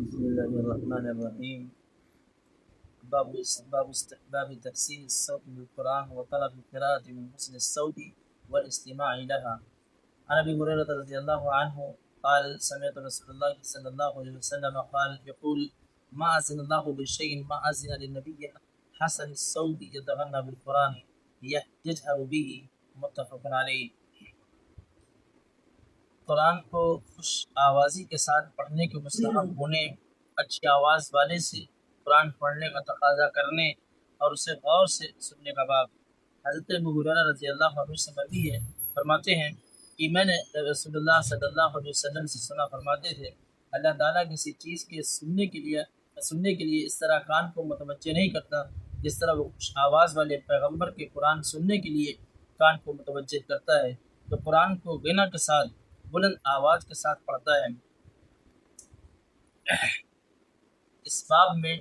بسم الله الرحمن الرحيم. باب استحباب تحسين الصوت بالقرآن وطلب القراءة من حسن الصوت والاستماع لها. عن ابي هريرة رضي الله عنه قال سمعت رسول الله صلى الله عليه وسلم قال يقول ما أذن الله بشيء ما أذن للنبي حسن الصوت يتغنى بالقرآن يجهر به. متفق علیہ. قرآن کو خوش آوازی کے ساتھ پڑھنے کے مستحب ہونے، اچھی آواز والے سے قرآن پڑھنے کا تقاضا کرنے اور اسے غور سے سننے کا باب. حضرت ابو ہریرہ رضی اللہ عنہ سے مروی ہے، فرماتے ہیں کہ میں نے رسول اللہ صلی اللہ علیہ وسلم سے سنا، فرماتے تھے اللہ تعالیٰ کسی چیز کے سننے کے لیے اس طرح کان کو متوجہ نہیں کرتا جس طرح وہ خوش آواز والے پیغمبر کے قرآن سننے کے لیے کان کو متوجہ کرتا ہے. تو قرآن کو غنا کے ساتھ بلند آواز کے ساتھ پڑھتا ہے. اس باب میں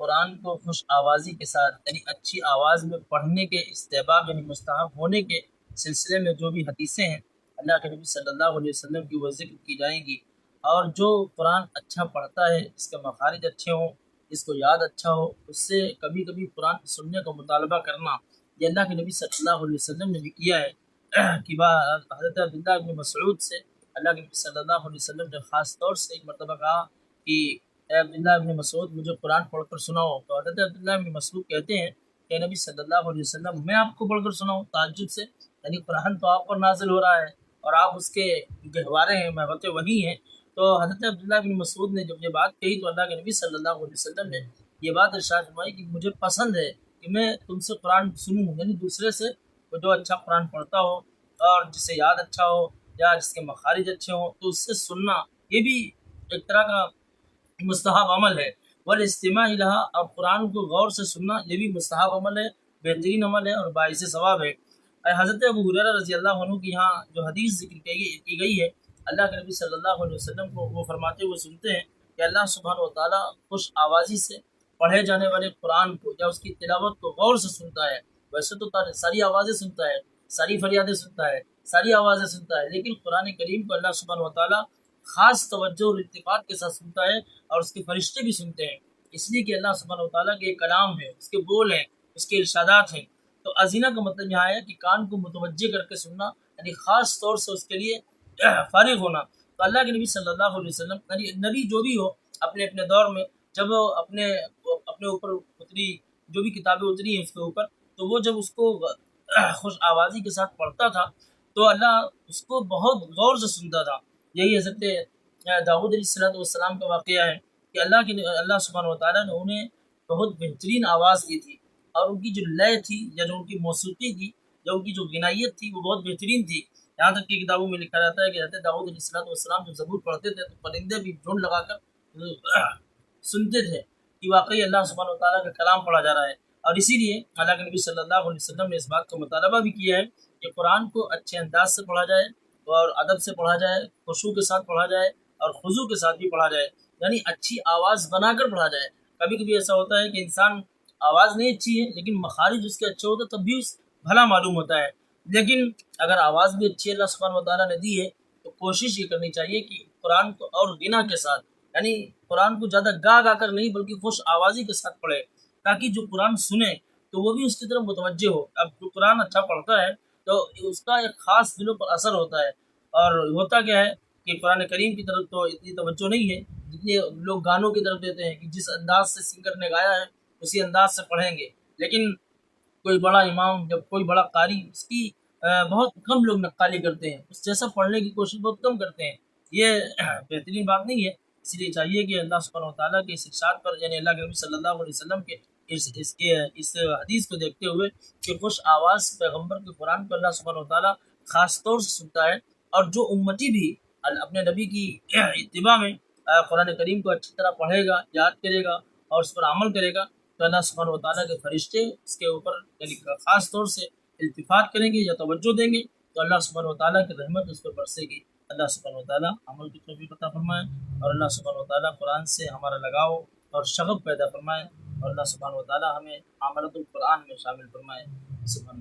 قرآن کو خوش آوازی کے ساتھ یعنی اچھی آواز میں پڑھنے کے استحباب یعنی مستحب ہونے کے سلسلے میں جو بھی حدیثیں ہیں اللہ کے نبی صلی اللہ علیہ وسلم کی وہ ذکر کی جائیں گی. اور جو قرآن اچھا پڑھتا ہے، اس کے مخارج اچھے ہوں، اس کو یاد اچھا ہو، اس سے کبھی کبھی قرآن سننے کا مطالبہ کرنا، یہ اللہ کے نبی صلی اللہ علیہ وسلم نے بھی کیا ہے. کہ حضرت عبداللہ بن مسعود سے اللہ کے نبی صلی اللہ علیہ وسلم نے خاص طور سے ایک مرتبہ کہا کہ اے عبداللہ بن مسعود مجھے قرآن پڑھ کر سناؤ. تو حضرت عبداللہ بن مسعود کہتے ہیں کہ نبی صلی اللہ علیہ وسلم میں آپ کو پڑھ کر سناؤں تعجب سے، یعنی قرآن تو آپ پر نازل ہو رہا ہے اور آپ اس کے گہوارے ہیں، محبت وحی ہیں. تو حضرت عبداللہ بن مسعود نے جب یہ بات کہی تو اللہ کے نبی صلی اللہ علیہ وسلم نے یہ بات ارشاد فرمائی کہ مجھے پسند ہے کہ میں تم سے قرآن سنوں، یعنی دوسرے سے جو اچھا قرآن پڑھتا ہو اور جسے یاد اچھا ہو یا جس کے مخارج اچھے ہوں تو اس سے سننا یہ بھی ایک طرح کا مستحب عمل ہے. والاستماع لها، اور قرآن کو غور سے سننا یہ بھی مستحب عمل ہے، بہترین عمل ہے اور باعث ثواب ہے. حضرت ابو ہریرہ رضی اللہ عنہ کی یہاں جو حدیث ذکر کی گئی ہے، اللہ کے نبی صلی اللہ علیہ وسلم کو وہ فرماتے ہوئے سنتے ہیں کہ اللہ سبحانہ و تعالیٰ خوش آوازی سے پڑھے جانے والے قرآن کو یا اس کی تلاوت کو غور سے سنتا ہے. ویسے تو ساری آوازیں سنتا ہے، ساری فریادیں سنتا ہے، ساری آوازیں سنتا ہے، لیکن قرآن کریم کو اللہ سبحانہ و تعالیٰ خاص توجہ اور اتفاق کے ساتھ سنتا ہے اور اس کے فرشتے بھی سنتے ہیں، اس لیے کہ اللہ سبحانہ و تعالیٰ کے کلام ہے، اس کے بول ہیں، اس کے ارشادات ہیں. تو ازینہ کا مطلب یہاں ہے کہ کان کو متوجہ کر کے سننا، یعنی خاص طور سے اس کے لیے فارغ ہونا. تو اللہ کے نبی صلی اللہ علیہ وسلم یعنی نبی جو بھی ہو اپنے اپنے دور میں جب وہ اپنے اوپر اتری جو بھی کتابیں اتری ہیں اس کے اوپر، تو وہ جب اس کو خوش آوازی کے ساتھ پڑھتا تھا تو اللہ اس کو بہت غور سے سنتا تھا. یہی حضرت داؤد علیہ السلام کا واقعہ ہے کہ اللہ سبحانہ و تعالیٰ نے انہیں بہت بہترین آواز دی تھی اور ان کی جو لے تھی یا جو ان کی موسیقی تھی یا ان کی جو غنائیت تھی وہ بہت بہترین تھی. یہاں تک کہ کتابوں میں لکھا جاتا ہے کہ حضرت داؤد علیہ السلام جب زبور پڑھتے تھے تو پرندے بھی جھنڈ لگا کر سنتے تھے کہ واقعی اللہ سبحانہ و تعالیٰ کا کلام پڑھا جا رہا ہے. اور اسی لیے اللہ کے نبی صلی اللہ علیہ وسلم نے اس بات کا مطالبہ بھی کیا ہے کہ قرآن کو اچھے انداز سے پڑھا جائے اور ادب سے پڑھا جائے، خشوع کے ساتھ پڑھا جائے اور خضوع کے ساتھ بھی پڑھا جائے، یعنی اچھی آواز بنا کر پڑھا جائے. کبھی کبھی ایسا ہوتا ہے کہ انسان آواز نہیں اچھی ہے لیکن مخارج اس کے اچھے ہوتے تب بھی بھلا معلوم ہوتا ہے. لیکن اگر آواز بھی اچھی اللہ سبحانہ و تعالیٰ نے دی ہے تو کوشش یہ کرنی چاہیے کہ قرآن کو اور غنا کے ساتھ، یعنی قرآن کو زیادہ گا کر نہیں بلکہ خوش آوازی کے ساتھ پڑھے تاکہ جو قرآن سنے تو وہ بھی اس کی طرف متوجہ ہو. اب جو قرآن اچھا پڑھتا ہے تو اس کا ایک خاص دلوں پر اثر ہوتا ہے. اور ہوتا کیا ہے کہ قرآن کریم کی طرف تو اتنی توجہ نہیں ہے جتنی لوگ گانوں کی طرف دیتے ہیں کہ جس انداز سے سنگر نے گایا ہے اسی انداز سے پڑھیں گے. لیکن کوئی بڑا امام جب کوئی بڑا قاری اس کی بہت کم لوگ نقالی کرتے ہیں، اس جیسا پڑھنے کی کوشش بہت کم کرتے ہیں، یہ بہترین بات نہیں ہے. اس لیے چاہیے کہ اللہ سبحانہ و تعالیٰ کے اس ارشاد پر یعنی اللہ کے نبی صلی اللہ علیہ وسلم کے اس حدیث کو دیکھتے ہوئے کہ خوش آواز پیغمبر کے قرآن پر اللہ سبحانہ و تعالیٰ خاص طور سے سنتا ہے. اور جو امتی بھی اپنے نبی کی اتباع میں قرآن کریم کو اچھی طرح پڑھے گا، یاد کرے گا اور اس پر عمل کرے گا تو اللہ سبحانہ و تعالیٰ کے فرشتے اس کے اوپر یعنی خاص طور سے التفات کریں گے یا توجہ دیں گے تو اللہ سبحانہ و تعالیٰ کی رحمت اس پر برسے گی. اللہ سبحانہ و تعالیٰ عمل کی توفیق عطا فرمائے اور اللہ سبحانہ و تعالیٰ قرآن سے ہمارا لگاؤ اور شغف پیدا فرمائے اور اللہ سبحانہ و تعالیٰ ہمیں عملۃ القرآن میں شامل فرمائے. سبحان